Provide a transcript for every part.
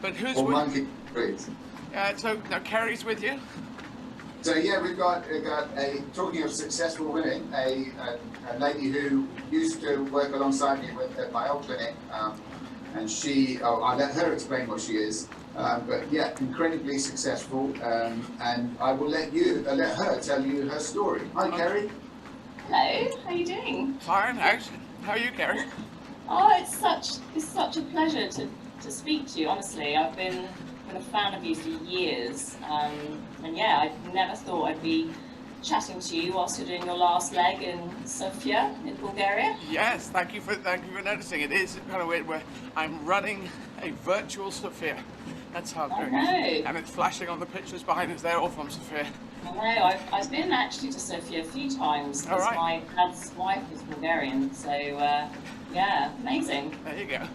But who's or with? monkey breeds. So now Kerry's with you. So yeah, we've got a talking of successful women, a lady who used to work alongside me at my old clinic, and I'll let her explain what she is. But yeah, incredibly successful, and I will let her tell you her story. Hi, Kerry. Hello, how are you doing? Fine, thanks. How are you, Kerry? Oh, it's such a pleasure to speak to you. Honestly, I've been a fan of you for years, and yeah, I never thought I'd be chatting to you whilst you're doing your last leg in Sofia in Bulgaria. Yes, thank you for noticing. It is kind of weird where I'm running a virtual Sofia. That's how I'm doing it. And it's flashing on the pictures behind us. They're all from Sofia. I know. I've been actually to Sofia a few times because my dad's wife is Bulgarian. So yeah, amazing. There you go.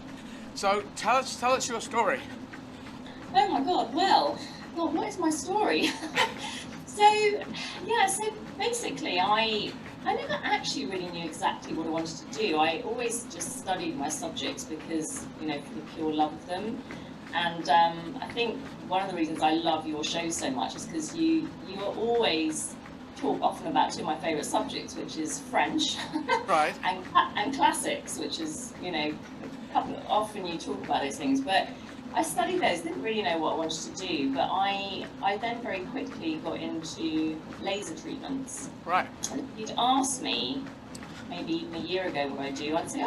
So tell us your story. Oh my God. Well, what is my story? So basically I never actually really knew exactly what I wanted to do. I always just studied my subjects because, for the pure love of them. And I think one of the reasons I love your show so much is because you always talk often about two of my favourite subjects, which is French, right, and classics, which is often you talk about those things. But I studied those, didn't really know what I wanted to do, but I then very quickly got into laser treatments. Right. And if you'd asked me maybe even a year ago what I do, I'd say,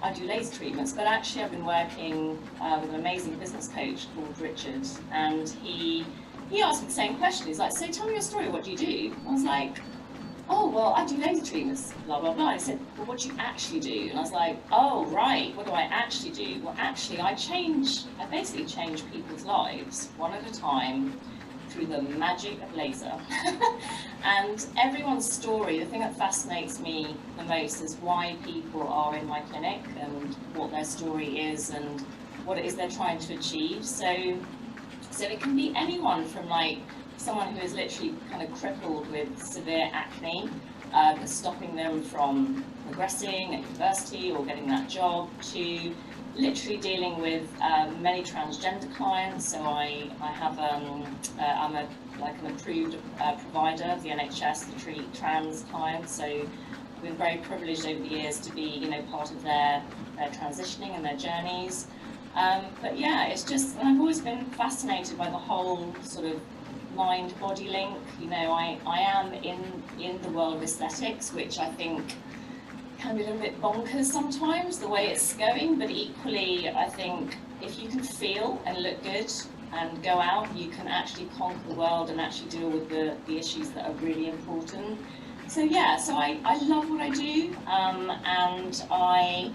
I do laser treatments, but actually I've been working with an amazing business coach called Richard, and he asked me the same question. He's like, so tell me your story, what do you do? I was like, oh, well, I do laser treatments, blah, blah, blah. He said, well, what do you actually do? And I was like, oh, right, what do I actually do? Well, actually, I basically change people's lives one at a time through the magic of laser. And everyone's story, the thing that fascinates me the most is why people are in my clinic and what their story is and what it is they're trying to achieve. So it can be anyone from someone who is literally kind of crippled with severe acne, that's stopping them from progressing at university or getting that job, to literally dealing with many transgender clients. So I'm an approved provider of the NHS to treat trans clients. So I've been very privileged over the years to be, part of their transitioning and their journeys. But yeah, it's just, and I've always been fascinated by the whole sort of mind-body link. I am in the world of aesthetics, which I think can be a little bit bonkers sometimes, the way it's going, but equally, I think if you can feel and look good and go out, you can actually conquer the world and actually deal with the issues that are really important. So yeah, I love what I do, and I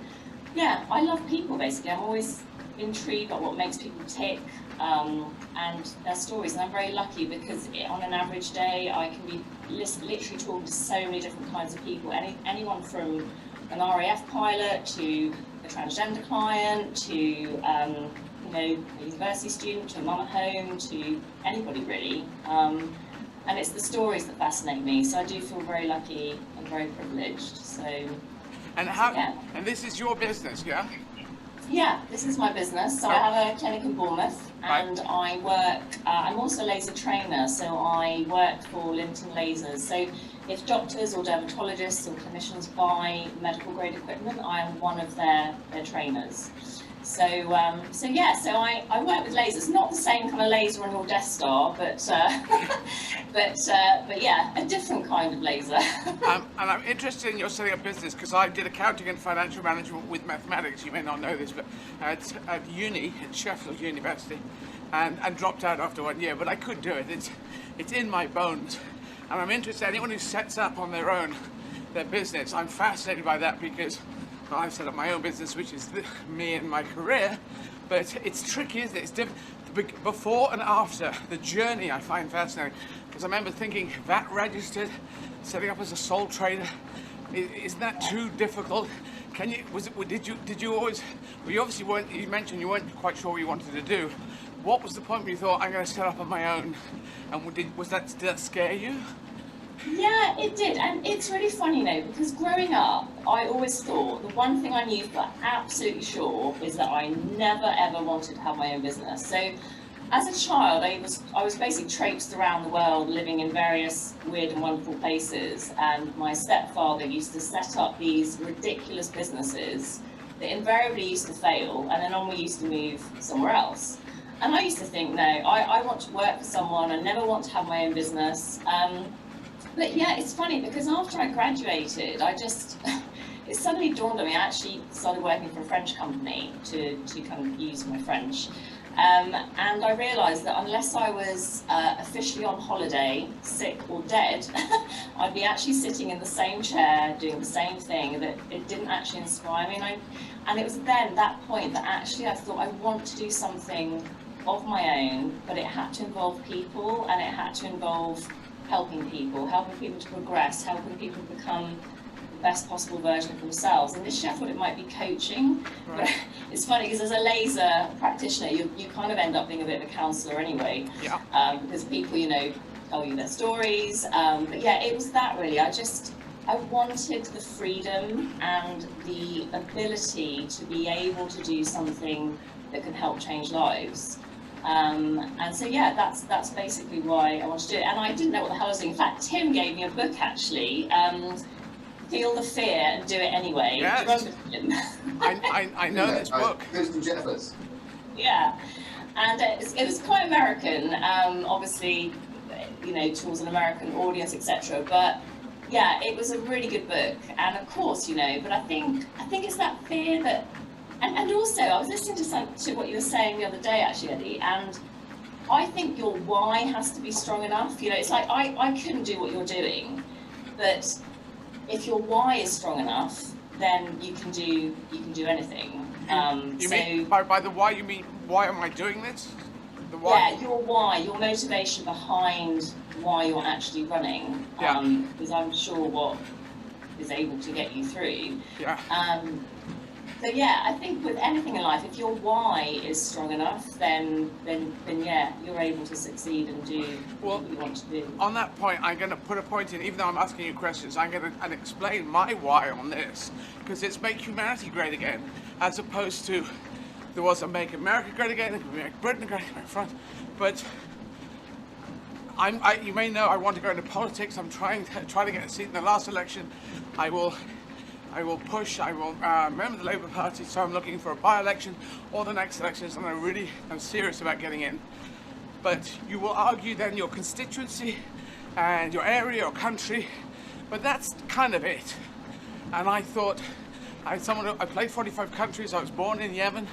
love people basically. I'm always intrigued by what makes people tick, and their stories, and I'm very lucky because on an average day I can be literally talking to so many different kinds of people, anyone from an RAF pilot to a transgender client to a university student to a mum at home to anybody really, and it's the stories that fascinate me, so I do feel very lucky and very privileged. And this is your business, yeah? Yeah, this is my business. So I have a clinic in Bournemouth, and I work, I'm also a laser trainer, so I work for Linton Lasers. So if doctors or dermatologists or clinicians buy medical grade equipment, I am one of their trainers. So I work with lasers, not the same kind of laser on your Death Star, but yeah, a different kind of laser. And I'm interested in your setting up business because I did accounting and financial management with mathematics. You may not know this, but at Sheffield University, and dropped out after 1 year. But I could do it. It's in my bones, and I'm interested. Anyone who sets up on their business, I'm fascinated by that because. Well, I've set up my own business, which is me and my career, but it's tricky, isn't it? It's different. Before and after, the journey I find fascinating, because I remember thinking, VAT registered, setting up as a sole trader, isn't that too difficult? Did you always, well, you obviously weren't, you mentioned you weren't quite sure what you wanted to do. What was the point where you thought, I'm going to set up on my own? And did that scare you? Yeah, it did, and it's really funny, because growing up, I always thought the one thing I knew for absolutely sure is that I never ever wanted to have my own business. So, as a child, I was basically traipsed around the world, living in various weird and wonderful places, and my stepfather used to set up these ridiculous businesses that invariably used to fail, and then on we used to move somewhere else. And I used to think, no, I want to work for someone, I never want to have my own business. But yeah, it's funny because after I graduated, it suddenly dawned on me, I actually started working for a French company to kind of use my French. And I realised that unless I was officially on holiday, sick or dead, I'd be actually sitting in the same chair doing the same thing, that it didn't actually inspire me. And it was then, that point, that actually I thought I want to do something of my own, but it had to involve people, and it had to involve helping people to progress, helping people become the best possible version of themselves. And initially I thought it might be coaching, Right. but it's funny because as a laser practitioner, you kind of end up being a bit of a counsellor anyway, Yeah. because people, tell you their stories. But yeah, it was that really. I wanted the freedom and the ability to be able to do something that can help change lives. And so yeah, that's basically why I wanted to do it. And I didn't know what the hell I was doing. In fact, Tim gave me a book actually, Feel the Fear and Do It Anyway. Yes. Do you remember, Tim? I know this book. Kirsten Jeffers. Yeah, and it was quite American, obviously, towards an American audience, etc. But yeah, it was a really good book, and of course, but I think it's that fear that. And also, I was listening to what you were saying the other day, actually, Eddie, and I think your why has to be strong enough. It's like I couldn't do what you're doing, but if your why is strong enough, then you can do anything. You mean by the why? You mean why am I doing this? The why? Yeah, your why, your motivation behind why you're actually running. Yeah. Because I'm sure what is able to get you through. Yeah. So yeah, I think with anything in life, if your why is strong enough, then yeah, you're able to succeed and do what you want to do. On that point, I'm going to put a point in, even though I'm asking you questions, I'm going to explain my why on this, because it's make humanity great again, as opposed to there was a make America great again, it could be make Britain great again, France, but you may know I want to go into politics. I'm trying to get a seat in the last election. I will push, member of the Labour Party, so I'm looking for a by-election or the next elections, and I'm serious about getting in. But you will argue then your constituency and your area or country, but that's kind of it. And I thought, I played 45 countries, I was born in Yemen,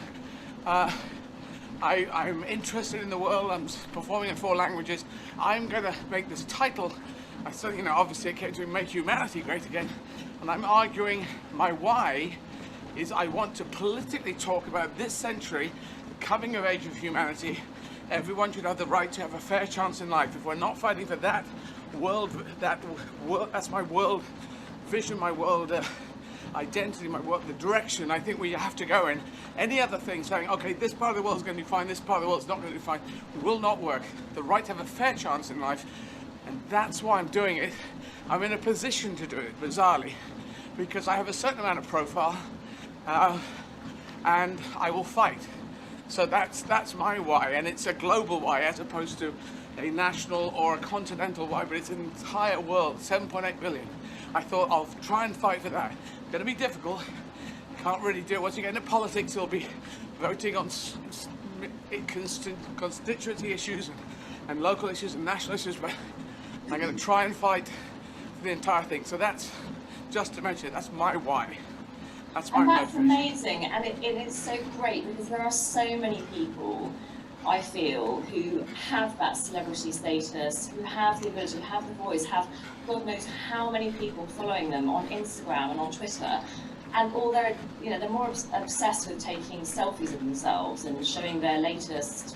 I'm interested in the world, I'm performing in 4 languages. I'm going to make this title, so, obviously it came to Make Humanity Great Again, and I'm arguing my why is I want to politically talk about this century, the coming of age of humanity. Everyone should have the right to have a fair chance in life. If we're not fighting for that world, that's my world vision, my world identity, the direction I think we have to go in. Any other thing saying, okay, this part of the world is going to be fine, this part of the world is not going to be fine, will not work. The right to have a fair chance in life, and that's why I'm doing it. I'm in a position to do it, bizarrely, because I have a certain amount of profile, and I will fight. So that's my why, and it's a global why as opposed to a national or a continental why, but it's an entire world, 7.8 billion. I thought I'll try and fight for that. It's going to be difficult. Can't really do it. Once you get into politics, you'll be voting on constituency issues and local issues and national issues, but I'm going to try and fight for the entire thing. So that's, just to mention it, that's my why. That's my motivation. And that's motivation. amazing, and it is so great because there are so many people, I feel, who have that celebrity status, who have the ability, who have the voice, have God knows how many people following them on Instagram and on Twitter, and all they're more obsessed with taking selfies of themselves and showing their latest,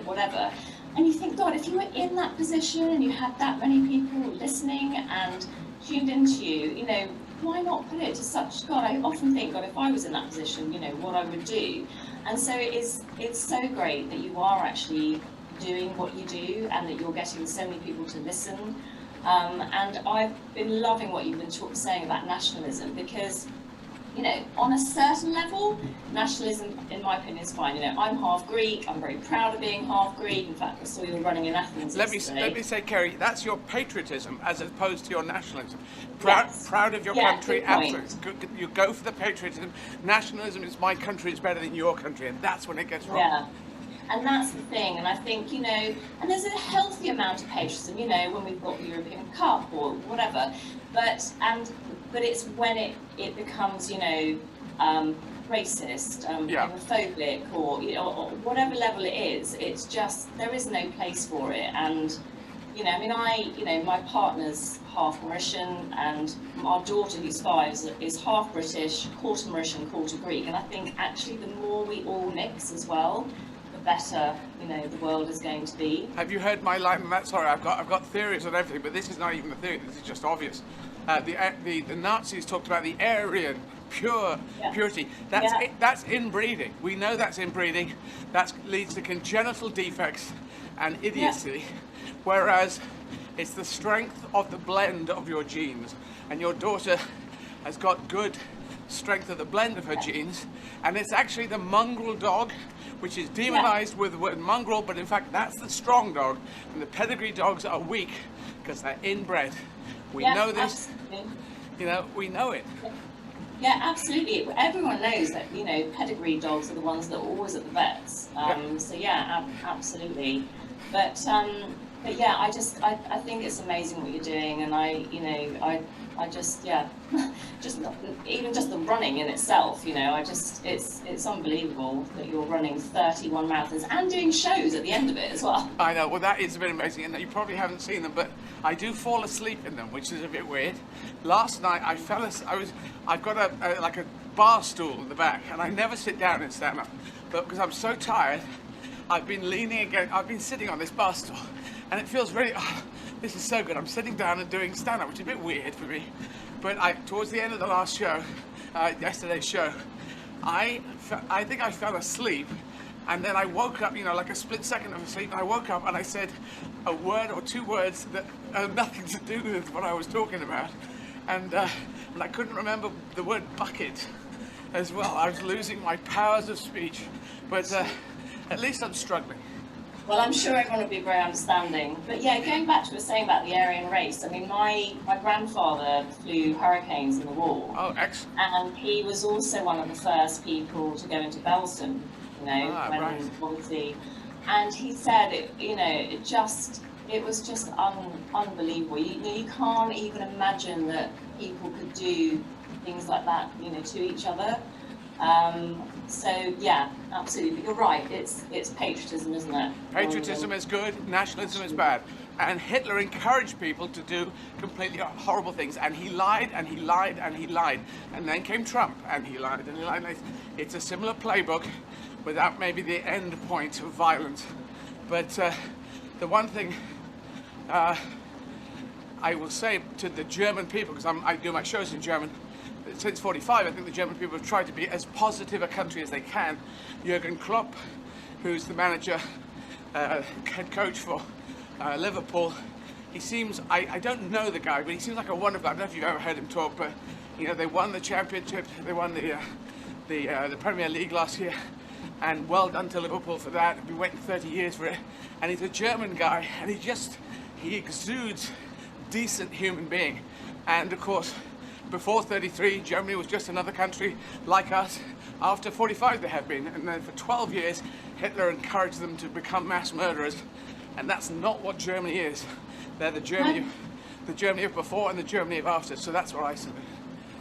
whatever. And you think, God, if you were in that position and you had that many people listening and tuned into you, why not put it to such, God, I often think, God, if I was in that position, what I would do. And so it's so great that you are actually doing what you do and that you're getting so many people to listen. And I've been loving what you've been saying about nationalism, because, you know, on a certain level, nationalism, in my opinion, is fine. You know, I'm half Greek. I'm very proud of being half Greek. In fact, I saw you were running in Athens yesterday. Let me say, Kerry, that's your patriotism as opposed to your nationalism. Proud of your country, absolutely. You go for the patriotism. Nationalism is my country is better than your country, and that's when it gets wrong. Yeah. And that's the thing, and I think, you know, and there's a healthy amount of patriotism, you know, when we've got the European Cup or whatever, but it's when it becomes, you know, racist, homophobic, or, you know, or whatever level it is, it's just, there is no place for it. And, you know, I mean, my partner's half Mauritian, and our daughter, who's 5, is half British, quarter Mauritian, quarter Greek, and I think actually the more we all mix as well, better, you know, the world is going to be. Have you heard my line on that? Sorry, I've got theories on everything, but this is not even a theory. This is just obvious. The Nazis talked about the Aryan purity. That's inbreeding. We know that's inbreeding. That leads to congenital defects and idiocy. Whereas it's the strength of the blend of your genes, and your daughter has got good strength of the blend of her genes, and it's actually the mongrel dog, which is demonized with the word mongrel, but in fact that's the strong dog, and the pedigree dogs are weak because they're inbred. We know this. Absolutely. You know, we know it. Yeah, absolutely. Everyone knows that, you know, pedigree dogs are the ones that are always at the vets. So yeah, absolutely. But yeah, I think it's amazing what you're doing, and I just even just the running in itself, you know, it's unbelievable that you're running 31 marathons and doing shows at the end of it as well. I know, well, that is a bit amazing, and you probably haven't seen them, but I do fall asleep in them, which is a bit weird. Last night I've got a bar stool in the back, and I never sit down and stand up, but because I'm so tired, I've been sitting on this bar stool, and it feels really, this is so good. I'm sitting down and doing stand-up, which is a bit weird for me. But towards the end of the last show, yesterday's show, I think I fell asleep, and then I woke up, you know, like a split second of sleep, and I woke up and I said a word or 2 words that have nothing to do with what I was talking about. And I couldn't remember the word bucket as well. I was losing my powers of speech, but at least I'm struggling. Well, I'm sure everyone will be very understanding. But yeah, going back to what you were saying about the Aryan race, I mean, my grandfather flew Hurricanes in the war. Oh, excellent. And he was also one of the first people to go into Belsen, you know, obviously. And he said, it was just unbelievable. You can't even imagine that people could do things like that, you know, to each other. So yeah, absolutely. But you're right. It's patriotism, isn't it? Patriotism is good. Nationalism is bad. And Hitler encouraged people to do completely horrible things. And he lied, and he lied, and he lied. And then came Trump, and he lied, and he lied. It's a similar playbook, without maybe the end point of violence. But the one thing I will say to the German people, because I do my shows in German. Since '45, I think the German people have tried to be as positive a country as they can. Jurgen Klopp, who's the manager, head coach for Liverpool, he seems, I don't know the guy, but he seems like a wonderful guy. I don't know if you've ever heard him talk, but you know, they won the championship, they won the Premier League last year, and well done to Liverpool for that. We've been waiting 30 years for it, and he's a German guy, and he exudes decent human being. And of course, before 33, Germany was just another country like us. After 45, they have been. And then for 12 years, Hitler encouraged them to become mass murderers. And that's not what Germany is. They're the Germany of before and the Germany of after. So that's what I see.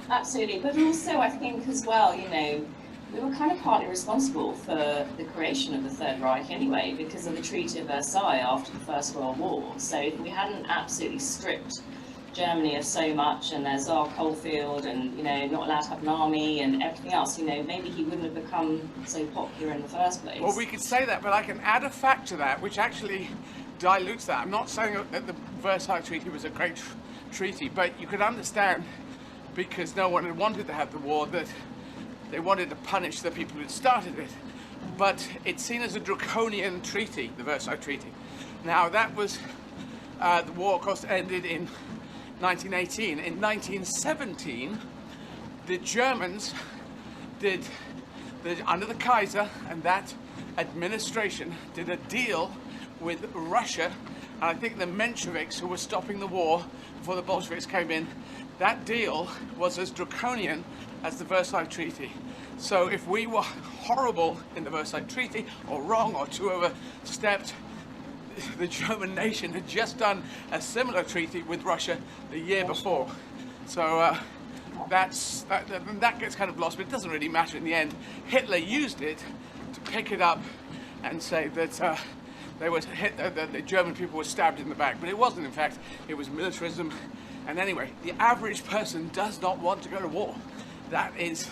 Absolutely. But also, I think as well, you know, we were kind of partly responsible for the creation of the Third Reich anyway, because of the Treaty of Versailles after the First World War. So if we hadn't absolutely stripped Germany of so much, and there's Czar Coalfield, and you know, not allowed to have an army and everything else, you know, maybe he wouldn't have become so popular in the first place. Well, we could say that, but I can add a fact to that which actually dilutes that. I'm not saying that the Versailles Treaty was a great treaty, but you could understand, because no one had wanted to have the war, that they wanted to punish the people who had started it. But it's seen as a draconian treaty, the Versailles Treaty. Now that was The war, of course, ended in 1918. In 1917, the Germans did, under the Kaiser and that administration, did a deal with Russia, and I think the Mensheviks, who were stopping the war before the Bolsheviks came in. That deal was as draconian as the Versailles Treaty. So if we were horrible in the Versailles Treaty, or wrong, or too overstepped, the German nation had just done a similar treaty with Russia the year before. So that gets kind of lost, but it doesn't really matter in the end. Hitler used it to pick it up and say that the German people were stabbed in the back, but it wasn't. In fact, it was militarism. And anyway, the average person does not want to go to war. That is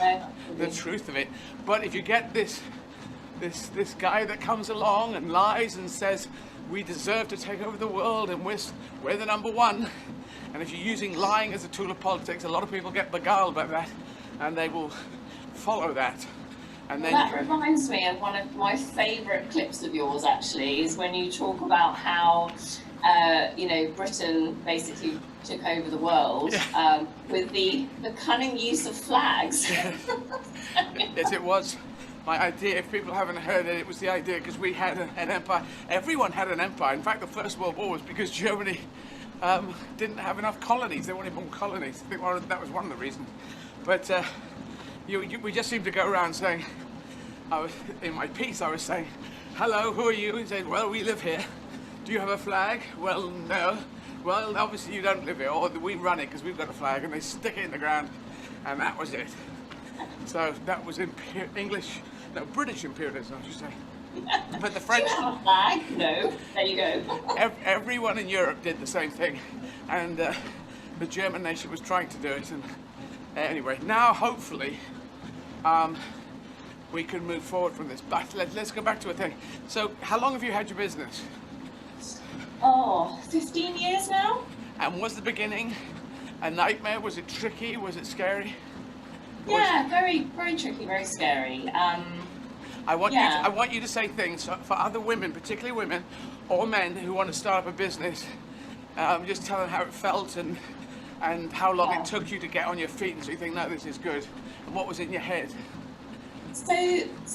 the truth of it. But if you get this guy that comes along and lies and says we deserve to take over the world and we're the number one, and if you're using lying as a tool of politics, a lot of people get beguiled by that, and they will follow that. And then that reminds me of one of my favourite clips of yours, actually, is when you talk about how Britain basically took over the world with the cunning use of flags. Yes, it was my idea. If people haven't heard it, it was the idea because we had an empire. Everyone had an empire. In fact, the First World War was because Germany didn't have enough colonies. They wanted more colonies. I think that was one of the reasons. But we just seemed to go around saying, in my piece I was saying, hello, who are you? He said, well, we live here. Do you have a flag? Well, no. Well, obviously you don't live here, or we run it because we've got a flag, and they stick it in the ground, and that was it. So that was British imperialism, I should say. But the French... Do you have a flag? No. There you go. Everyone in Europe did the same thing, and the German nation was trying to do it. And anyway, now hopefully we can move forward from this. But let's go back to a thing. So how long have you had your business? 15 years now. And was the beginning a nightmare? Was it tricky? Was it scary? Yeah, very, very tricky, very scary. I want you to say things for other women, particularly women or men who want to start up a business. Just tell them how it felt and how long it took you to get on your feet, and so you think, no, this is good. And what was in your head? So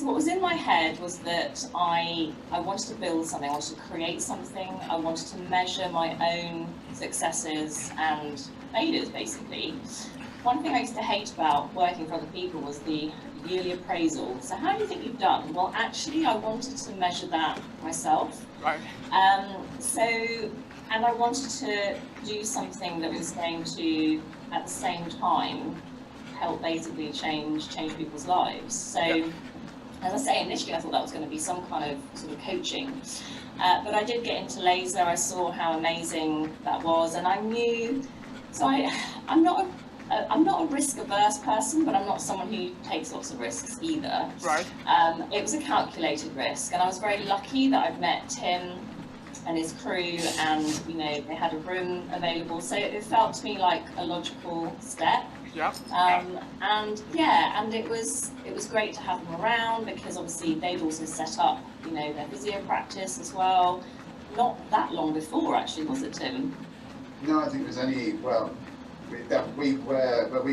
what was in my head was that I wanted to build something, I wanted to create something, I wanted to measure my own successes and failures, basically. One thing I used to hate about working for other people was the yearly appraisal. So how do you think you've done? Well, actually, I wanted to measure that myself. Right. And I wanted to do something that was going to, at the same time, help basically change people's lives. So, as I say, initially I thought that was going to be some kind of sort of coaching, but I did get into laser. I saw how amazing that was, and I knew. So I'm not a risk-averse person, but I'm not someone who takes lots of risks either. Right. It was a calculated risk, and I was very lucky that I'd met Tim and his crew, and they had a room available, so it felt to me like a logical step. Yeah. And it was great to have them around, because obviously they'd also set up their physio practice as well. Not that long before, actually, was it, Tim? No, I think it was only we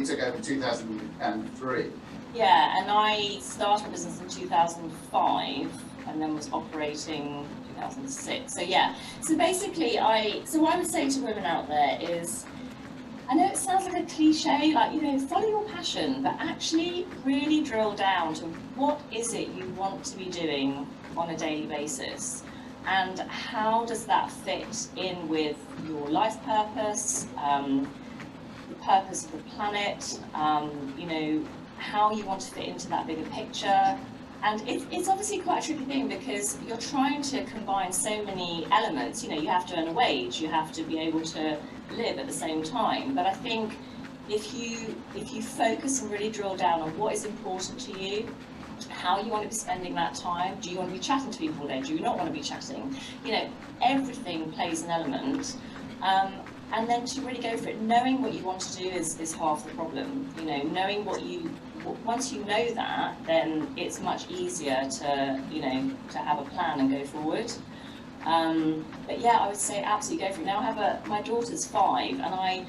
took over in 2003. Yeah, and I started a business in 2005 and then was operating 2006. So yeah, so basically what I would say to women out there is, I know it sounds like a cliche, like, follow your passion, but actually really drill down to what is it you want to be doing on a daily basis, and how does that fit in with your life purpose, the purpose of the planet, how you want to fit into that bigger picture. And it's obviously quite a tricky thing, because you're trying to combine so many elements. You have to earn a wage, you have to be able to live at the same time. But I think if you focus and really drill down on what is important to you, how you want to be spending that time, do you want to be chatting to people all day, do you not want to be chatting? Everything plays an element. And then to really go for it, knowing what you want to do is half the problem. Knowing once you know that, then it's much easier to have a plan and go forward. But yeah, I would say absolutely go for it. Now my daughter's 5, and I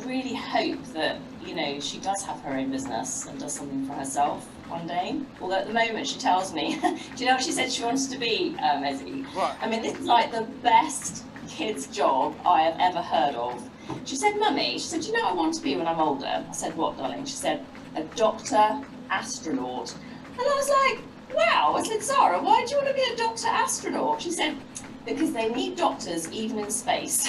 really hope that, you know, she does have her own business and does something for herself one day. Although at the moment she tells me, do you know what she said she wants to be, Eddie? What? I mean, this is like the best kid's job I have ever heard of. She said, Mummy, she said, you know what I want to be when I'm older? I said, what, darling? She said, a doctor, astronaut. And I was like, wow. I said, Zara, why do you want to be a doctor, astronaut? She said, because they need doctors even in space.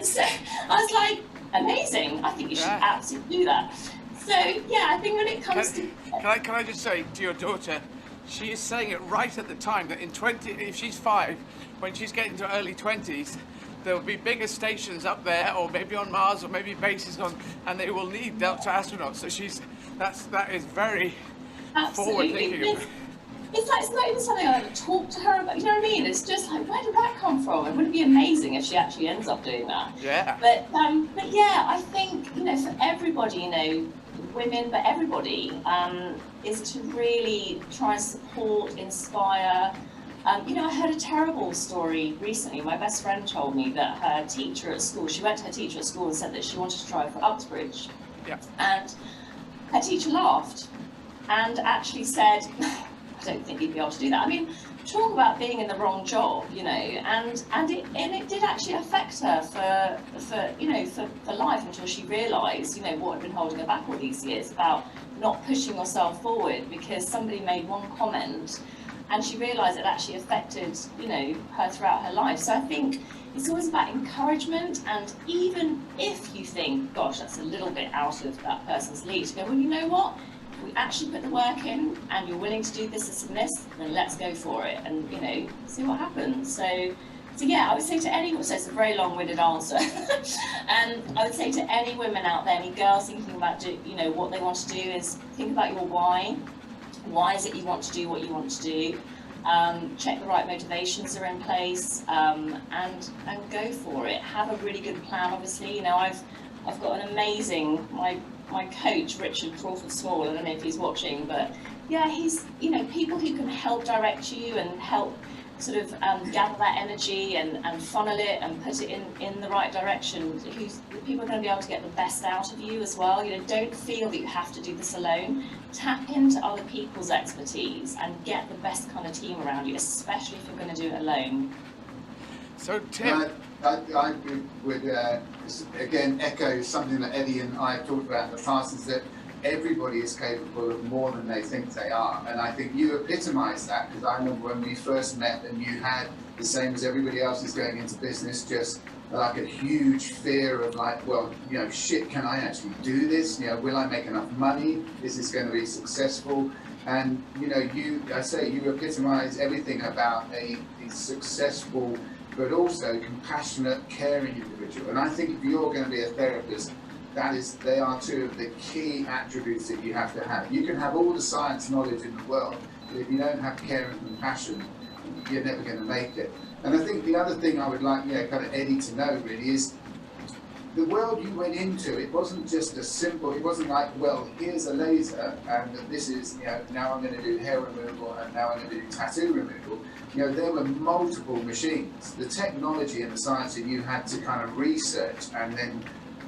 So I was like, amazing. I think you should absolutely do that. So yeah, I think when it comes to... Can I just say to your daughter, she is saying it right at the time that if she's 5, when she's getting to early 20s, there will be bigger stations up there, or maybe on Mars, or maybe bases and they will need Delta astronauts. So that is very forward thinking. It's like, it's not even something I ever talk to her about, you know what I mean? It's just like, where did that come from? And wouldn't it be amazing if she actually ends up doing that? Yeah. But yeah, I think, you know, for everybody, you know, women, but everybody, is to really try and support, inspire. You know, I heard a terrible story recently. My best friend told me that her teacher at school, she went to her teacher at school and said that she wanted to try for Uxbridge. Yeah. And her teacher laughed and actually said, I don't think you'd be able to do that. I mean, talk about being in the wrong job, you know, and it did actually affect her for life, until she realised, you know, what had been holding her back all these years about not pushing herself forward because somebody made one comment, and she realised it actually affected, you know, her throughout her life. So I think it's always about encouragement, and even if you think, gosh, that's a little bit out of that person's league, to go, well, you know what? We actually put the work in and you're willing to do this and this, then let's go for it and, you know, see what happens. So yeah, I would say to anyone, so it's a very long-winded answer, and I would say to any women out there, any girls thinking about, you know, what they want to do, is think about your why. Why is it you want to do what you want to do? Check the right motivations are in place, and go for it. Have a really good plan, obviously. You know, I've got an amazing, my coach, Richard Crawford Small, I don't know if he's watching, but yeah, he's, you know, people who can help direct you and help sort of gather that energy and funnel it and put it in the right direction. People are going to be able to get the best out of you as well. You know, don't feel that you have to do this alone. Tap into other people's expertise and get the best kind of team around you, especially if you're going to do it alone. So Tim, I would again echo something that Eddie and I have talked about in the past, is that everybody is capable of more than they think they are. And I think you epitomise that, because I remember when we first met and you had the same as everybody else who's going into business, just like a huge fear of like, well, you know, shit, can I actually do this? You know, will I make enough money? Is this going to be successful? And, you know, you epitomise everything about a successful but also compassionate, caring individual. And I think if you're going to be a therapist, they are two of the key attributes that you have to have. You can have all the science knowledge in the world, but if you don't have care and compassion, you're never going to make it. And I think the other thing I would like, you know, kind of Eddie to know really is the world you went into. It wasn't just a simple. It wasn't like, well, here's a laser, and this is, you know, now I'm going to do hair removal, and now I'm going to do tattoo removal. You know, there were multiple machines. The technology and the science that you had to kind of research and then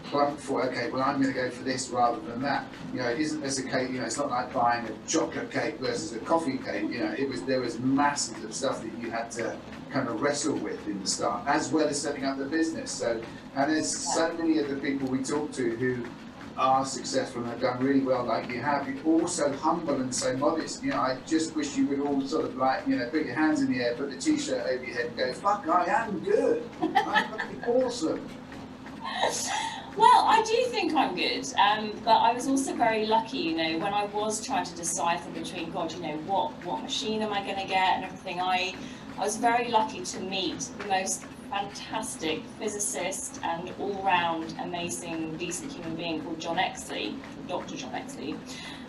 plump for, okay, well, I'm going to go for this rather than that. You know, it isn't as a cake, you know, it's not like buying a chocolate cake versus a coffee cake. You know, there was masses of stuff that you had to kind of wrestle with in the start, as well as setting up the business. So, and there's so many of the people we talk to who are successful and have done really well like you have. You're also humble and so modest. You know, I just wish you would all sort of like, you know, put your hands in the air, put the t-shirt over your head and go, fuck, I am good. I'm fucking awesome. Well, I do think I'm good, but I was also very lucky, you know, when I was trying to decipher between, God, you know, what machine am I going to get and everything, I was very lucky to meet the most fantastic physicist and all-round amazing, decent human being called John Exley, Dr. John Exley,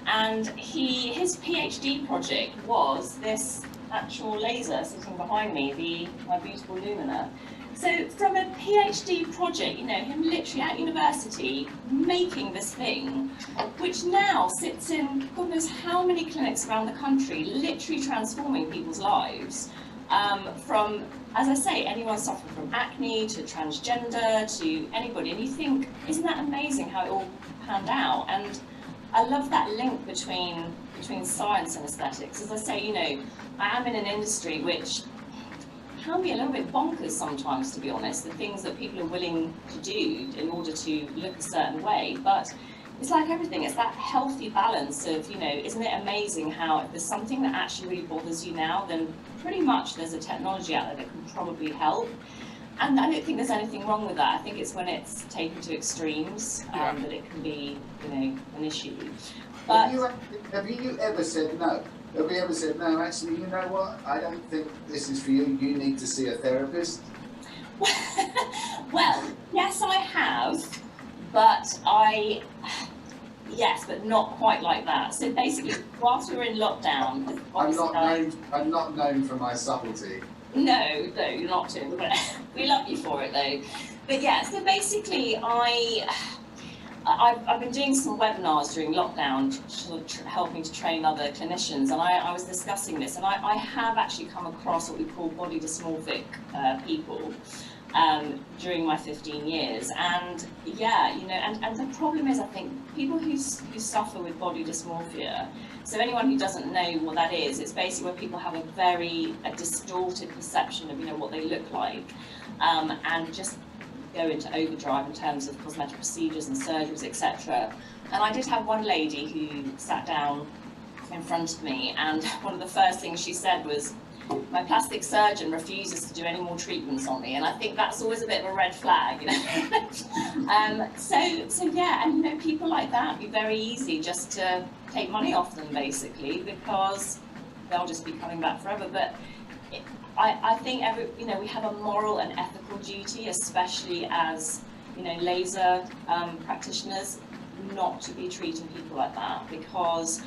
and his PhD project was this actual laser sitting behind me, my beautiful Lumina. So from a PhD project, you know, him literally at university making this thing, which now sits in God knows how many clinics around the country, literally transforming people's lives. from, as I say, anyone suffering from acne to transgender to anybody. And you think, isn't that amazing how it all panned out? And I love that link between science and aesthetics. As I say, you know, I am in an industry which can be a little bit bonkers sometimes, to be honest, the things that people are willing to do in order to look a certain way. But it's like everything, it's that healthy balance of, you know, isn't it amazing how if there's something that actually really bothers you now, then pretty much there's a technology out there that can probably help. And I don't think there's anything wrong with that. I think it's when it's taken to extremes that it can be, you know, an issue. But have you ever said no? Have you ever said, no, actually, you know what, I don't think this is for you, you need to see a therapist? Well, yes, I have, but yes, but not quite like that. So basically, whilst we were in lockdown, I'm not known for my subtlety. No, you're not too, but we love you for it though. But yeah, so basically I've been doing some webinars during lockdown, sort of helping to train other clinicians, and I was discussing this, and I have actually come across what we call body dysmorphic people during my 15 years, and yeah, you know, and the problem is, I think people who suffer with body dysmorphia, so anyone who doesn't know what that is, it's basically where people have a distorted perception of, you know, what they look like, and just go into overdrive in terms of cosmetic procedures and surgeries, etc. And I did have one lady who sat down in front of me, and one of the first things she said was, my plastic surgeon refuses to do any more treatments on me, and I think that's always a bit of a red flag, you know. So yeah, and you know, people like that, it'd be very easy just to take money off them basically, because they'll just be coming back forever. But I think you know, we have a moral and ethical duty, especially as, you know, laser practitioners, not to be treating people like that, because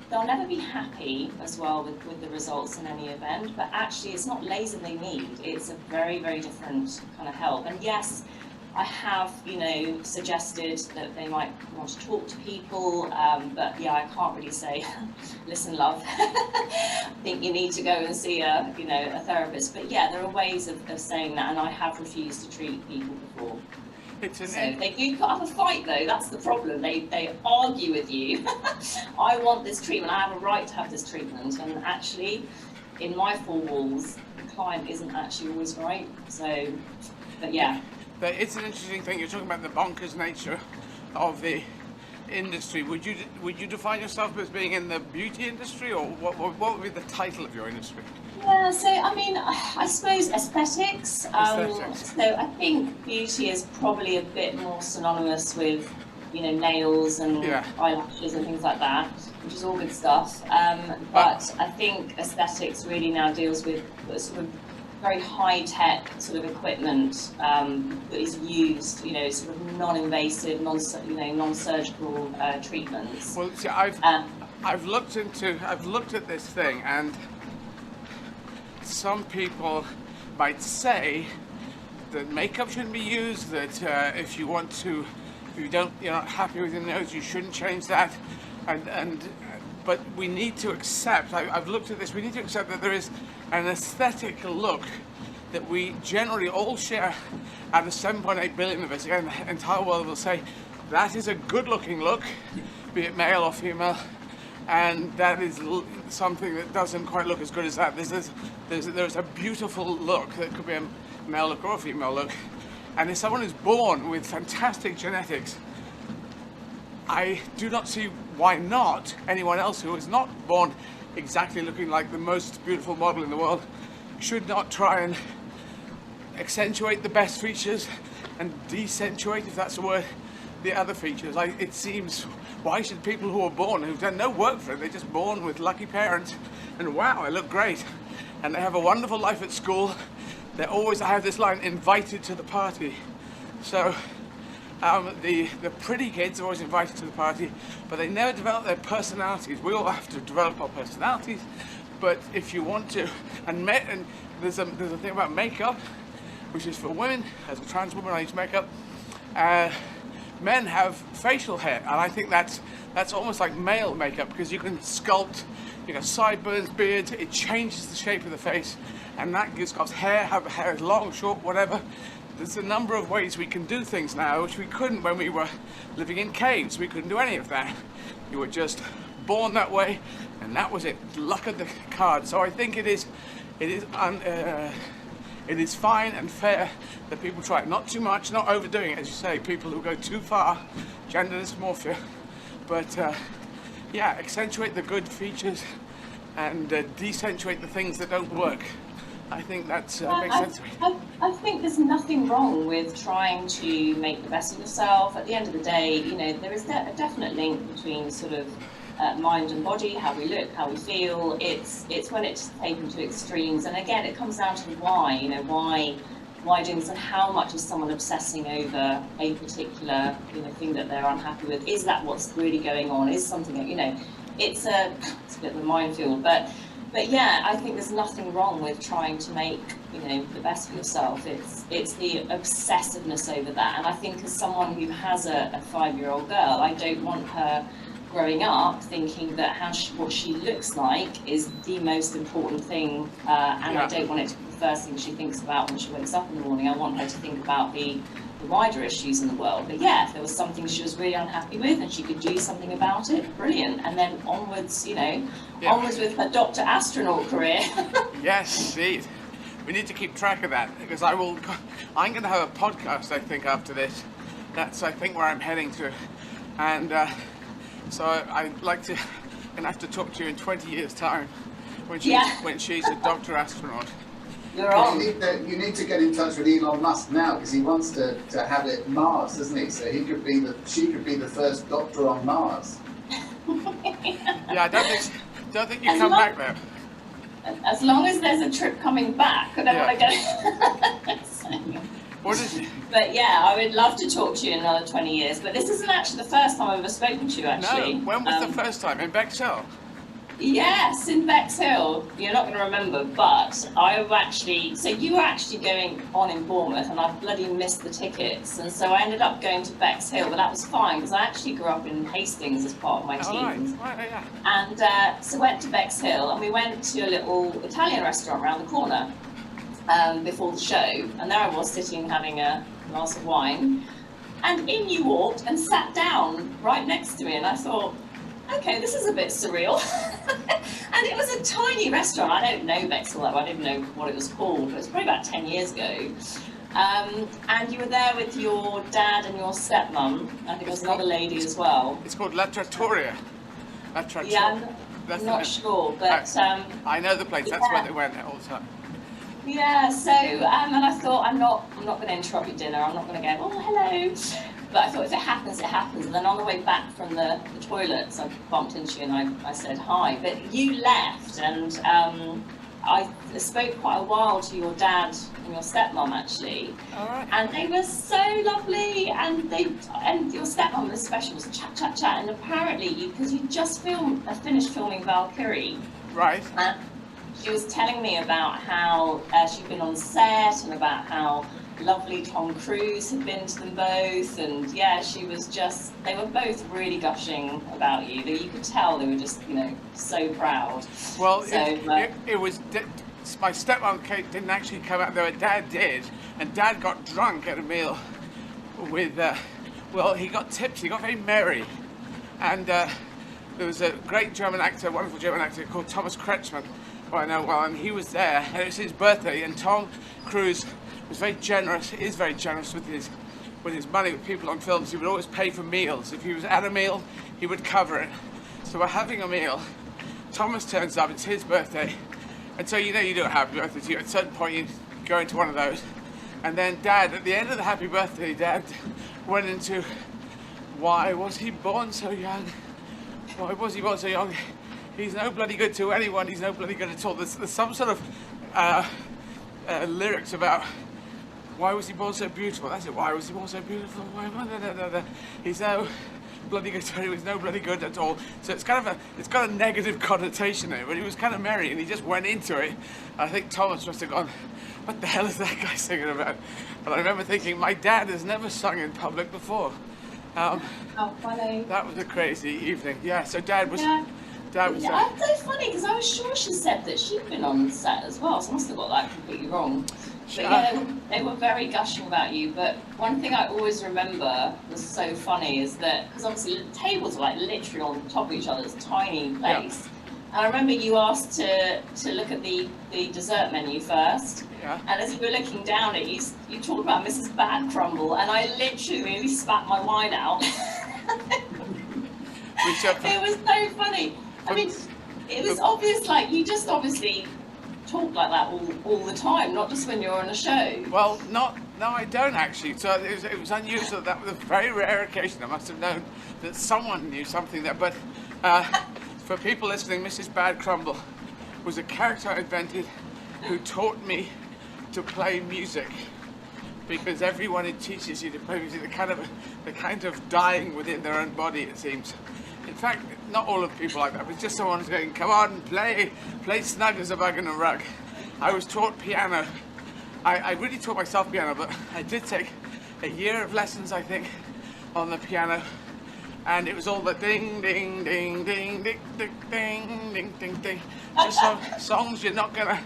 they'll never be happy as well with the results in any event. But actually, it's not laser they need; it's a very, very different kind of help. And yes, I have, you know, suggested that they might want to talk to people, but yeah, I can't really say, listen, love, I think you need to go and see a, you know, a therapist. But yeah, there are ways of saying that, and I have refused to treat people before. So they do put up a fight though, that's the problem. They argue with you. I want this treatment, I have a right to have this treatment, and actually, in my four walls, the client isn't actually always right. So, but yeah. It's an interesting thing. You're talking about the bonkers nature of the industry. Would you define yourself as being in the beauty industry, or what would be the title of your industry? Yeah, so I mean, I suppose aesthetics. So I think beauty is probably a bit more synonymous with, you know, nails and eyelashes and things like that, which is all good stuff. But I think aesthetics really now deals with sort of very high-tech sort of equipment that is used, you know, sort of non-invasive, non-surgical treatments. Well, see, I've looked at this thing, and some people might say that makeup shouldn't be used. That if you're not happy with your nose, you shouldn't change that, but we need to accept, I've looked at this, we need to accept that there is an aesthetic look that we generally all share out of 7.8 billion of us, and the entire world will say, that is a good looking look, be it male or female, and that is something that doesn't quite look as good as that. There's a beautiful look that could be a male look or a female look, and if someone is born with fantastic genetics, I do not see why not anyone else who is not born exactly looking like the most beautiful model in the world should not try and accentuate the best features and decentuate, if that's the word, the other features. It seems, why should people who are born, who've done no work for it, they're just born with lucky parents, and wow, I look great, and they have a wonderful life at school, they're always, I have this line, invited to the party. So the pretty kids are always invited to the party, but they never develop their personalities. We all have to develop our personalities, but if you want to, and there's a thing about makeup, which is for women. As a trans woman, I use makeup. Men have facial hair, and I think that's almost like male makeup, because you can sculpt you know, sideburns, beards, it changes the shape of the face, and that gives us hair, have hair long, short, whatever. There's a number of ways we can do things now, which we couldn't when we were living in caves. We couldn't do any of that. You were just born that way, and that was it, luck of the card. So I think it is fine and fair that people try it. Not too much, not overdoing it, as you say. People who go too far, gender dysmorphia, but yeah, accentuate the good features and decentuate the things that don't work. I think that makes sense to me. I think there's nothing wrong with trying to make the best of yourself. At the end of the day, you know, there is a definite link between sort of mind and body, how we look, how we feel. It's when it's taken to extremes, and again, it comes down to the why. You know, why doing this, and how much is someone obsessing over a particular, you know, thing that they're unhappy with? Is that what's really going on? Is something that, you know, it's a bit of a minefield, but yeah, I think there's nothing wrong with trying to make, you know, the best of yourself. It's the obsessiveness over that, and I think as someone who has a 5-year-old girl, I don't want her growing up thinking that what she looks like is the most important thing, and I don't want it to be the first thing she thinks about when she wakes up in the morning. I want her to think about the wider issues in the world. But yeah, if there was something she was really unhappy with and she could do something about it, brilliant. And then onwards, you know, onwards with her Dr. Astronaut career. Yes, indeed. We need to keep track of that, because I'm going to have a podcast, I think, after this. That's, I think, where I'm heading to. And so I'd like to, going to have to talk to you in 20 years' time when she's a Dr. Astronaut. You're on. You need to get in touch with Elon Musk now, because he wants to have it Mars, doesn't he? So she could be the first doctor on Mars. Yeah, I don't think you come back there. As long as there's a trip coming back, I don't want to go. What is it? But yeah, I would love to talk to you in another 20 years. But this isn't actually the first time I've ever spoken to you, actually. No, when was the first time? In Bexhill? Yes, in Bexhill. You're not going to remember, but so you were actually going on in Bournemouth, and I bloody missed the tickets, and so I ended up going to Bexhill, but that was fine because I actually grew up in Hastings as part of my team. Right, yeah. And so went to Bexhill, and we went to a little Italian restaurant around the corner before the show, and there I was sitting having a glass of wine, and in you walked and sat down right next to me, and I thought, okay, this is a bit surreal. And it was a tiny restaurant. I don't know Bexhill, I didn't know what it was called, but it was probably about 10 years ago. And you were there with your dad and your stepmom. I think there was another lady as well. It's called La Trattoria. Yeah, I'm not sure, but I know the place. That's where they went all the time. Yeah, so and I thought I'm not going to interrupt your dinner. I'm not going to go, oh, hello. But I thought if it happens, it happens. And then on the way back from the toilets, I bumped into you and I said hi. But you left, and I spoke quite a while to your dad and your stepmom, actually. All right. And they were so lovely, and your stepmom was special, was chat, chat, chat. And apparently, because you just finished filming Valkyrie. Right. She was telling me about how she'd been on set, and about how lovely Tom Cruise had been to them both, and yeah, they were both really gushing about you. You could tell they were just, you know, so proud. Well, so, it was, my stepmom Kate didn't actually come out there, Dad did, and Dad got drunk at a meal with, well, he got tipsy, he got very merry, and there was a great German actor, wonderful German actor called Thomas Kretschmann, who I know well, and he was there, and it was his birthday, and Tom Cruise was very generous, is very generous with his money with people on films. He would always pay for meals. If he was at a meal, he would cover it. So we're having a meal. Thomas turns up, it's his birthday. And so you know you do a happy birthday to you. At a certain point you go into one of those. And then Dad, at the end of the happy birthday, Dad went into, why was he born so young? Why was he born so young? He's no bloody good to anyone, he's no bloody good at all. There's some sort of lyrics about, why was he born so beautiful? That's it. Why was he born so beautiful? He's no bloody good. He's no bloody good at all. So it's got a negative connotation there. But he was kind of merry, and he just went into it. I think Thomas must have gone, what the hell is that guy singing about? But I remember thinking, my dad has never sung in public before. Oh, funny. That was a crazy evening. Yeah. So Dad was That was Yeah, it's so funny because I was sure she said that she'd been on set as well, so I must have got that completely wrong. But yeah, they were very gushing about you. But one thing I always remember was so funny is that, because obviously the tables were like literally on top of each other, it's a tiny place. And I remember you asked to look at the dessert menu first. Yeah. And as you were looking down it, you talked about Mrs. Bad Crumble, and I literally nearly spat my wine out. It was so funny. I mean, it was obvious, like, you just obviously talk like that all the time, not just when you're on a show. Well, no, I don't actually. So it was unusual. That was a very rare occasion. I must have known that someone knew something there. But for people listening, Mrs. Bad Crumble was a character I invented who taught me to play music. Because everyone it teaches you to play music, they're kind of dying within their own body, it seems. In fact, not all of people like that, but just someone who's going, come on, play snug as a bug in a rug. I was taught piano. I really taught myself piano, but I did take a year of lessons, I think, on the piano. And it was all the ding, ding, ding, ding, ding, ding, ding, ding, ding, ding. Just songs you're not gonna,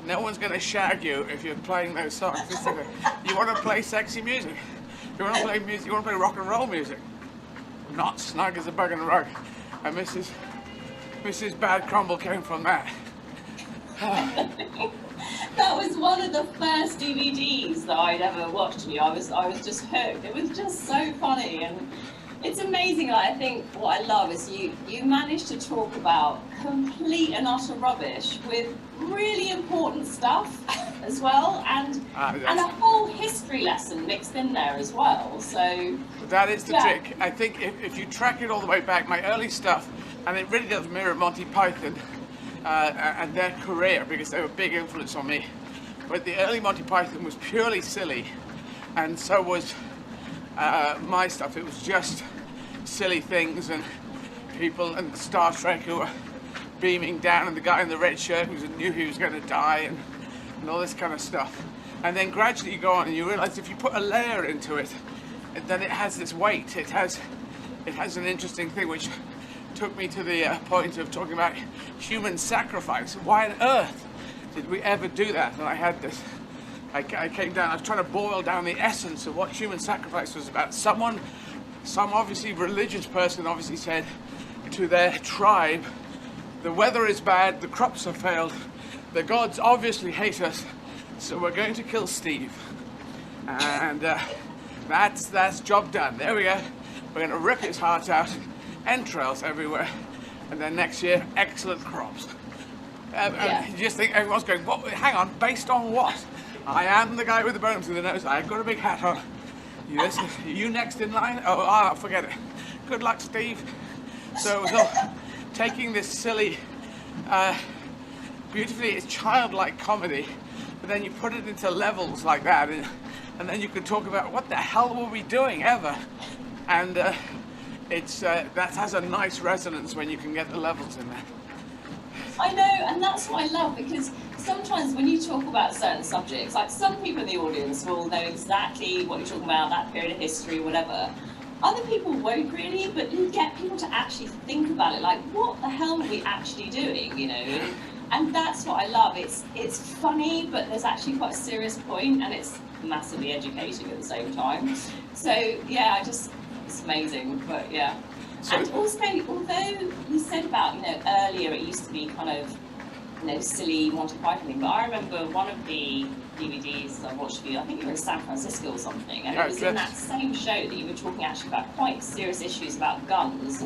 no one's gonna shag you if you're playing those songs. You want to play sexy music. You want to play music. You want to play rock and roll music. Not snug as a bug in a rug. And Mrs. Bad Crumble came from that. That was one of the first DVDs that I'd ever watched of you. I was just hooked. It was just so funny, and it's amazing. Like, I think what I love is you managed to talk about complete and utter rubbish with really important stuff as well, and a whole history lesson mixed in there as well. So that is the trick. I think if you track it all the way back, my early stuff, and it really does mirror Monty Python and their career, because they were a big influence on me. But the early Monty Python was purely silly, and so was my stuff. It was just silly things and people and Star Trek who were beaming down, and the guy in the red shirt who knew he was going to die, and all this kind of stuff. And then gradually you go on and you realize if you put a layer into it, then it has this weight. It has an interesting thing, which took me to the point of talking about human sacrifice. Why on earth did we ever do that? And I had this, I came down, I was trying to boil down the essence of what human sacrifice was about. Some obviously religious person obviously said to their tribe, the weather is bad, the crops have failed, the gods obviously hate us, so we're going to kill Steve. And that's job done. There we go. We're going to rip his heart out, entrails everywhere, and then next year, excellent crops. You just think everyone's going, what? Hang on, based on what? I am the guy with the bones in the nose. I've got a big hat on. You next in line? Oh, forget it. Good luck, Steve. So it was all taking this silly, beautifully, it's childlike comedy, but then you put it into levels like that, and then you could talk about what the hell were we doing ever? And that has a nice resonance when you can get the levels in there. I know, and that's what I love, because sometimes when you talk about certain subjects, like some people in the audience will know exactly what you're talking about, that period of history, whatever. Other people won't really, but you get people to actually think about it, like, what the hell are we actually doing, And that's what I love. It's funny, but there's actually quite a serious point, and it's massively educating at the same time. So yeah, it's amazing. But yeah. And also, although you said about, earlier it used to be kind of, silly Monty Python thing, but I remember one of the DVDs I watched for you, I think you were in San Francisco or something, and it was in that same show that you were talking actually about quite serious issues about guns,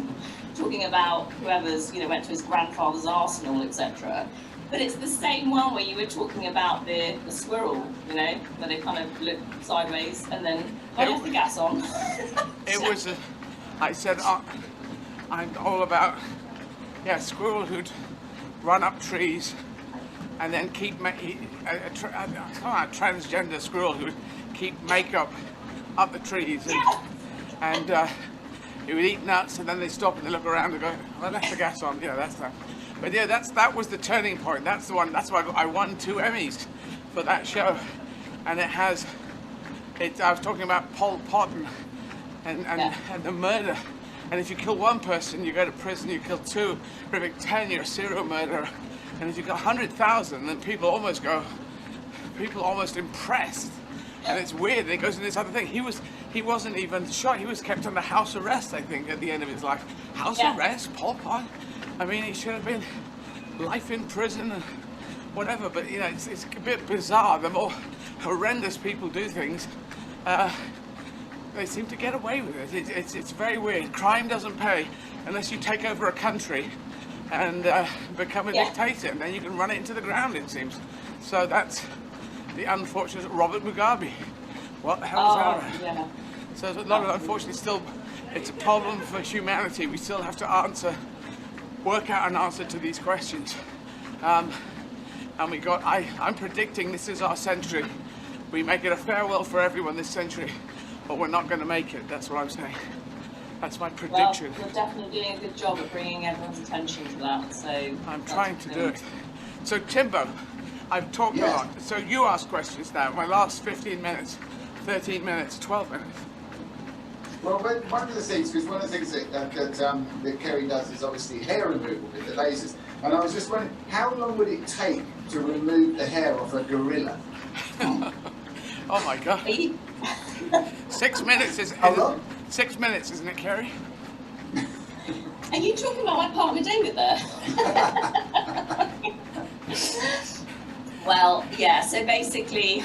talking about whoever's, went to his grandfather's arsenal, etc. But it's the same one where you were talking about the squirrel, where they kind of look sideways, and then I left the gas on. I said, I'm all about, squirrel who'd run up trees and then keep a transgender squirrel who would keep makeup up the trees, and he would eat nuts, and then they stop and they look around and go, well, I left the gas on. That's that. But that was the turning point. That's the one. That's why I won 2 Emmys for that show, and I was talking about Pol Pot and the murder And if you kill one person, you go to prison. You kill two, if 10, you're a serial murderer. And if you got 100,000, then people almost impressed. And it's weird. It goes into this other thing. He wasn't even shot. He was kept under house arrest, I think, at the end of his life. House arrest, Pol Pot. I mean, he should have been life in prison and whatever. But you know, it's a bit bizarre. The more horrendous people do things, they seem to get away with it. It's very weird. Crime doesn't pay unless you take over a country and become a dictator, and then you can run it into the ground, it seems. So that's the unfortunate Robert Mugabe. What the hell is that about? Yeah. So there's a lot of, unfortunately, still, it's a problem for humanity. We still have to work out an answer to these questions. And I'm predicting this is our century. We make it a farewell for everyone this century, but we're not going to make it. That's what I'm saying. That's my prediction. Well, you're definitely doing a good job of bringing everyone's attention to that. So I'm trying to do it. So Timbo, I've talked a lot. So you ask questions now. My last 15 minutes, 13 minutes, 12 minutes. Well, one of the things, because one of the things that Kerry does is obviously hair removal with the lasers. And I was just wondering, how long would it take to remove the hair off a gorilla? Oh my God. 6 minutes is How long? 6 minutes, isn't it, Kerry? Are you talking about my partner David there? Well, yeah, so basically,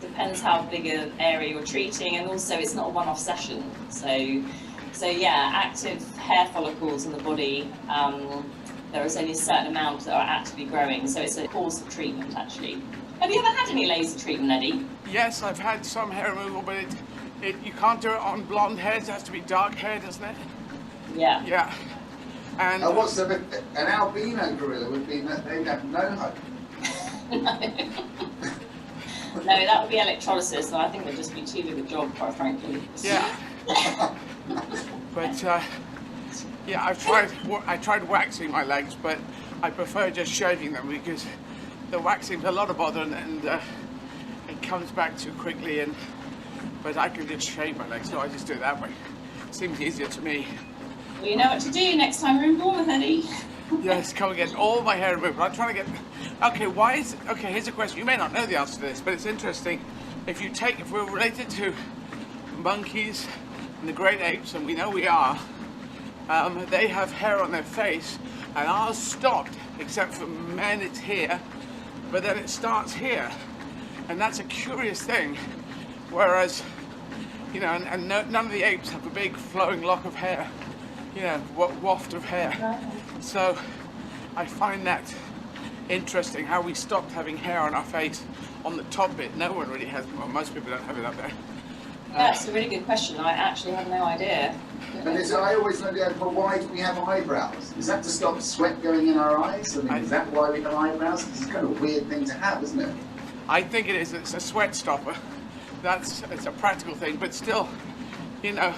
depends how big an area you're treating, and also it's not a one-off session. So yeah, active hair follicles in the body, there is only a certain amount that are actively growing, so it's a course of treatment, actually. Have you ever had any laser treatment, Eddie? Yes, I've had some hair removal, but you can't do it on blonde hair. It has to be dark hair, doesn't it? Yeah. Yeah. And What's an albino gorilla would be that they'd have no hope. No, that would be electrolysis, and I think it'd just be too big a job, quite frankly. yeah. But yeah, I tried waxing my legs, but I prefer just shaving them because the waxing's a lot of bother and it comes back too quickly. But I can just shave my legs, so I just do it that way. It seems easier to me. Well, you know what to do next time we're in Bournemouth, Eddie. Yes, come and get all my hair removed. I'm trying to get. Okay, here's a question. You may not know the answer to this, but it's interesting. If we're related to monkeys and the great apes, and we know we are, they have hair on their face, and ours stopped, except for men, it's here, but then it starts here, and that's a curious thing. Whereas, you know, and none of the apes have a big flowing lock of hair, you know, waft of hair. So I find that interesting, how we stopped having hair on our face on the top bit. No one really has, well, most people don't have it up there. That's a really good question. I actually have no idea. And I always wonder, well, why do we have eyebrows? Is that to stop sweat going in our eyes? I mean, is that why we have eyebrows? It's kind of a weird thing to have, isn't it? I think it is. It's a sweat stopper. It's a practical thing, but still, you know,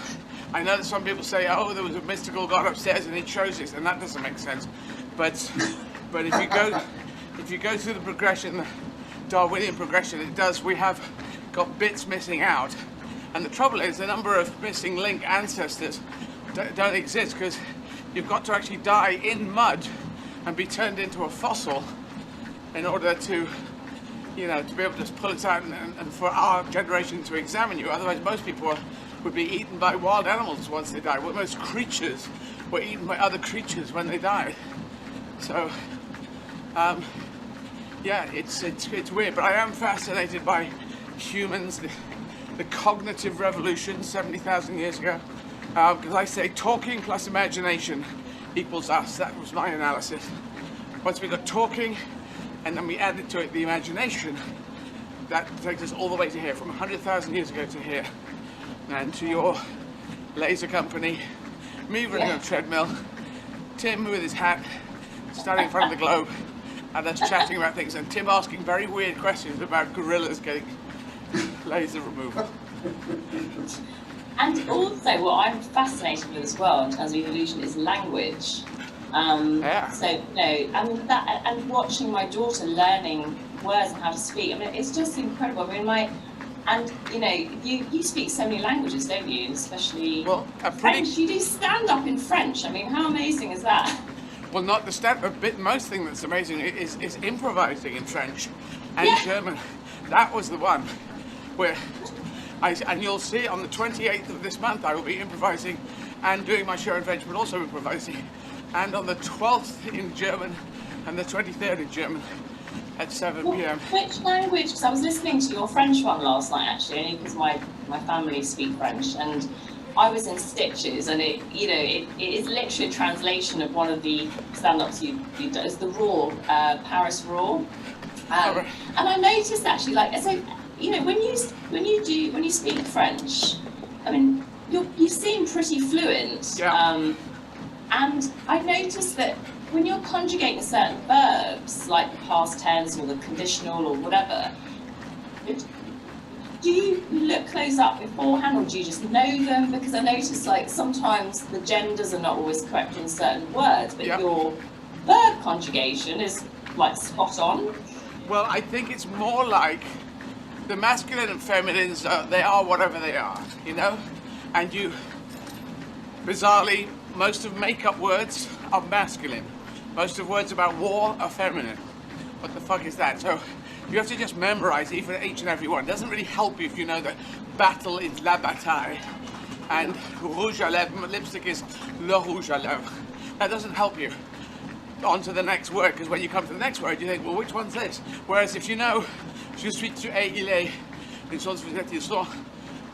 I know that some people say, oh, there was a mystical God upstairs and it shows this, and that doesn't make sense. But if you go through the progression, the Darwinian progression, it does. We have got bits missing out, and the trouble is the number of missing link ancestors don't exist, because you've got to actually die in mud and be turned into a fossil in order to, you know, to be able to just pull it out and for our generation to examine you. Otherwise, most people would be eaten by wild animals once they die. Well, most creatures were eaten by other creatures when they died. So, yeah, it's weird. But I am fascinated by humans, the cognitive revolution 70,000 years ago. Because I say talking plus imagination equals us. That was my analysis. Once we got talking, and then we added to it the imagination, that takes us all the way to here, from 100,000 years ago to here. And to your laser company, me running on a treadmill, Tim with his hat, standing in front of the globe, and us chatting about things, and Tim asking very weird questions about gorillas getting laser removal. And also, what I'm fascinated with as well in terms of evolution is language. Yeah. So, you know, and watching my daughter learning words and how to speak. I mean, it's just incredible. I mean, And you know, you speak so many languages, don't you? Especially French. You do stand up in French. I mean, how amazing is that? Well, not the stand-up bit. Most thing that's amazing is improvising in French and German. That was the one where and you'll see on the 28th of this month I will be improvising and doing my show in French, but also improvising. And on the 12th in German and the 23rd in German at 7 p.m. Which language? Because I was listening to your French one last night, actually, only because my family speak French, and I was in stitches, and it is literally a translation of one of the stand-ups you do. It's the Raw, Paris Raw, and I noticed actually, like, so you know, when you speak French, I mean, you seem pretty fluent, and I noticed that when you're conjugating certain verbs, like the past tense or the conditional or whatever, do you look those up beforehand, or do you just know them? Because I notice, like, sometimes the genders are not always correct in certain words, but your verb conjugation is, like, spot on. Well, I think it's more like the masculine and feminines, they are whatever they are, you know? And bizarrely, most of make-up words are masculine. Most of words about war are feminine. What the fuck is that? So you have to just memorize even each and every one. It doesn't really help you if you know that battle is la bataille and rouge à lèvres, lipstick is le rouge à lèvres. That doesn't help you. On to the next word, because when you come to the next word, you think, well, which one's this? Whereas if you know, je suis, tu es, il est, une chose, vous êtes, ils sont,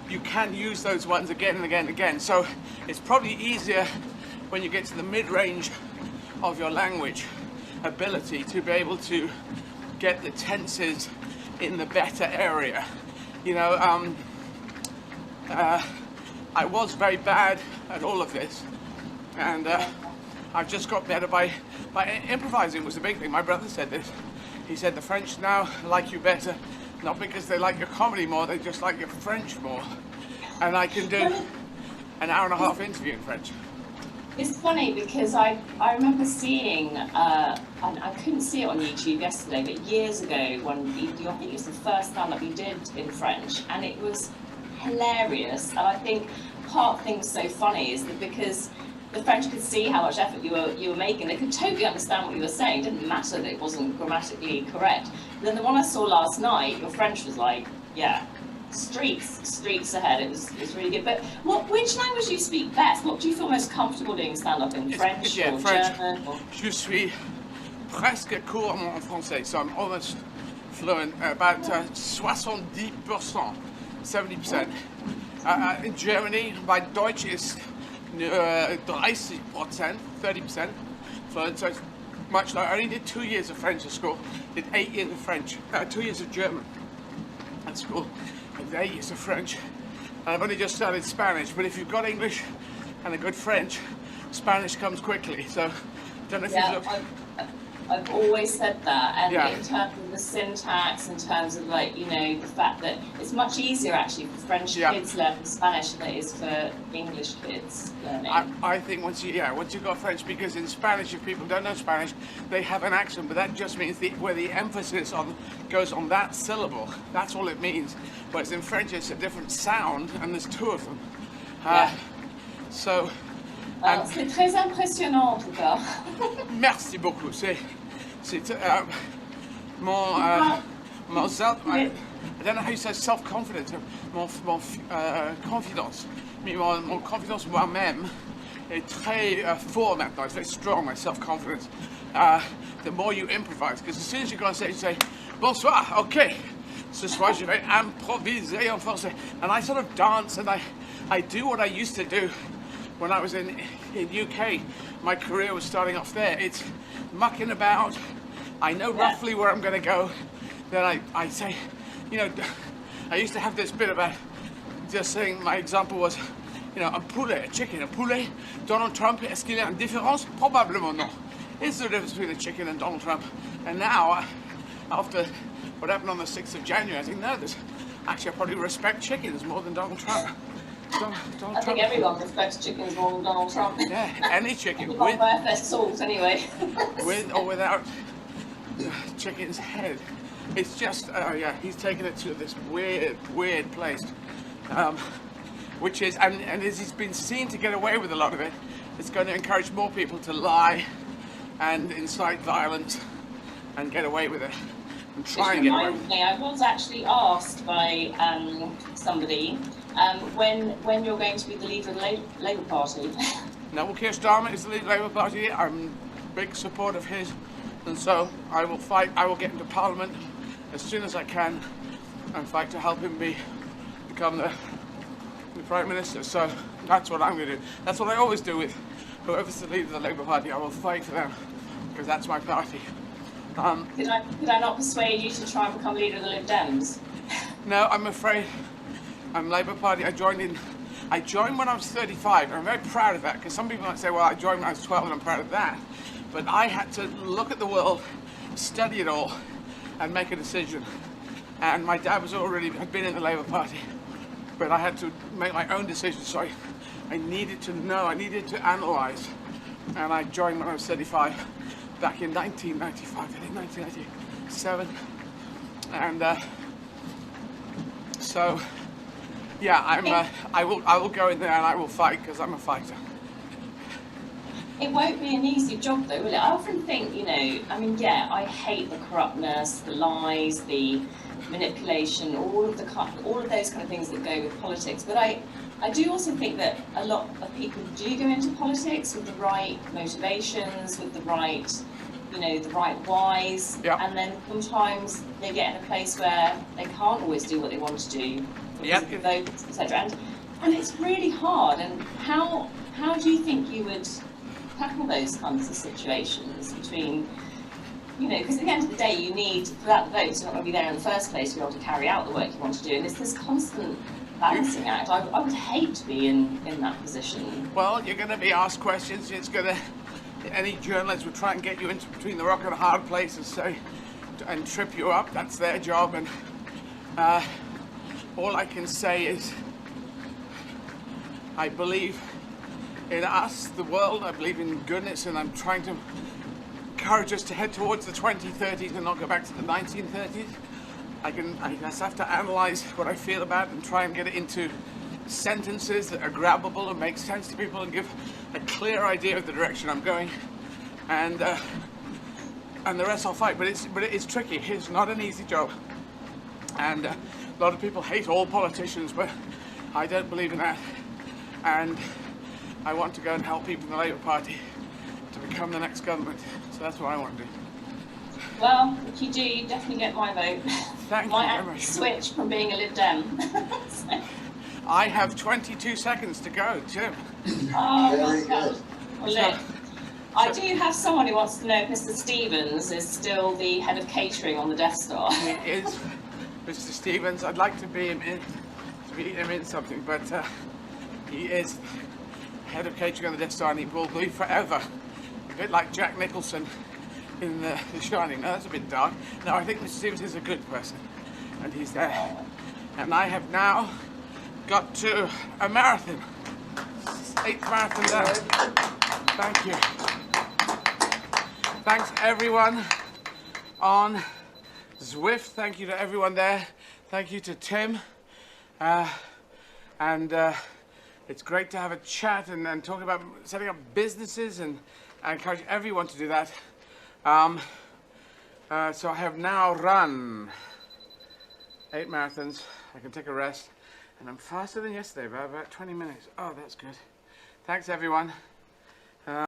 you can use those ones again and again and again. So it's probably easier when you get to the mid-range of your language ability to be able to get the tenses in the better area. You know, I was very bad at all of this, and I've just got better by improvising was the big thing. My brother said this. He said the French now like you better, not because they like your comedy more, they just like your French more. And I can do an hour and a half interview in French. It's funny because I remember seeing, I couldn't see it on YouTube yesterday, but years ago when I think it was the first stand-up you did in French, and it was hilarious. And I think part of the thing was so funny is that because the French could see how much effort you were making, they could totally understand what you were saying. It didn't matter that it wasn't grammatically correct. But then the one I saw last night, your French was like, yeah, streets ahead. It was really good. But which language do you speak best? What do you feel most comfortable doing stand-up in? French or French. German? Or? Je suis presque couramment en français, so I'm almost fluent, about 70%, 70%. In Germany, my Deutsch is 30%, 30% fluent, so it's much lower. I only did 2 years of French at school, did 8 years of French, 2 years of German at school, and 8 years of French. And I've only just started Spanish, but if you've got English and a good French, Spanish comes quickly. So I don't know if you've looked. I've always said that, and in terms of the syntax, in terms of, like, you know, the fact that it's much easier actually for French kids learning Spanish than it is for English kids learning. I think once you've got French, because in Spanish, if people don't know Spanish, they have an accent, but that just means where the emphasis goes on that syllable. That's all it means. Whereas in French, it's a different sound, and there's 2 of them. So. C'est très impressionnant en tout cas. Merci beaucoup. C'est mon self. I don't know how you say self-confidence. Mon confidence. Mon confidence moi-même est très fort maintenant. It's very strong. My self-confidence. The more you improvise, because as soon as you go on stage, you say bonsoir. Okay. Ce soir, je vais improviser en français, and I sort of dance, and I do what I used to do. When I was in UK, my career was starting off there. It's mucking about. I know roughly where I'm going to go. Then I say, you know, I used to have this bit about just saying, my example was, you know, un poulet, a chicken, a poulet. Donald Trump, est-ce qu'il y a une différence? Probablement non. Is there a difference between a chicken and Donald Trump? And now, after what happened on the 6th of January, I think, no, actually I probably respect chickens more than Donald Trump. I think everyone respects chickens more than Donald Trump. Yeah, any chicken. With their salt, anyway. With or without chicken's head. It's just, oh yeah, he's taken it to this weird place, which is, and as he's been seen to get away with a lot of it, it's going to encourage more people to lie and incite violence and get away with it and try and get away with it. I was actually asked by somebody when you're going to be the leader of the Labour Party. No, well, Keir Starmer is the leader of the Labour Party. I'm a big supporter of his, and so I will fight. I will get into Parliament as soon as I can and fight to help him become the Prime Minister. So that's what I'm going to do. That's what I always do with whoever's the leader of the Labour Party. I will fight for them because that's my party. Could I not persuade you to try and become leader of the Lib Dems? No, I'm afraid. I'm Labour Party. I joined when I was 35, and I'm very proud of that, because some people might say, well, I joined when I was 12 and I'm proud of that. But I had to look at the world, study it all, and make a decision. And my dad had been in the Labour Party, but I had to make my own decision, so I needed to know, I needed to analyse. And I joined when I was 35, back in 1995, I think 1997. And so, yeah, I will go in there and I will fight, because I'm a fighter. It won't be an easy job though, will it? I often think, I mean, yeah, I hate the corruptness, the lies, the manipulation, all of those kind of things that go with politics. But I do also think that a lot of people do go into politics with the right motivations, with the right, the right whys, yeah. And then sometimes they get in a place where they can't always do what they want to do because of the votes, etc. And it's really hard. And how do you think you would tackle those kinds of situations between, because at the end of the day you need, without the votes, you're not going to be there in the first place to be able to carry out the work you want to do, and it's this constant balancing act. I would hate to be in that position. Well, you're going to be asked questions. Any journalist would try and get you into between the rock and a hard place and trip you up. That's their job. And all I can say is I believe in us, the world. I believe in goodness, and I'm trying to encourage us to head towards the 2030s and not go back to the 1930s. I just have to analyze what I feel about and try and get it into sentences that are grabbable and make sense to people and give a clear idea of the direction I'm going, and the rest I'll fight. But it's tricky. It's not an easy job, and a lot of people hate all politicians, but I don't believe in that, and I want to go and help people in the Labour Party to become the next government. So that's what I want to do. Well, if you do, you definitely get my vote. Thank you very much. Switch from being a Lib Dem. I have 22 seconds to go, Jim. Oh, Very good. Well, look, I do have someone who wants to know if Mr. Stevens is still the head of catering on the Death Star. He is, Mr. Stevens. I'd like to be him in something, but he is head of catering on the Death Star, and he will be forever. A bit like Jack Nicholson in The Shining. No, that's a bit dark. No, I think Mr. Stevens is a good person, and he's there. And I have now got to a marathon. 8th marathon done. Thank you. Thanks everyone on Zwift. Thank you to everyone there. Thank you to Tim. It's great to have a chat and talk about setting up businesses, and I encourage everyone to do that. So I have now run 8 marathons. I can take a rest, and I'm faster than yesterday by about 20 minutes. Oh, that's good. Thanks everyone.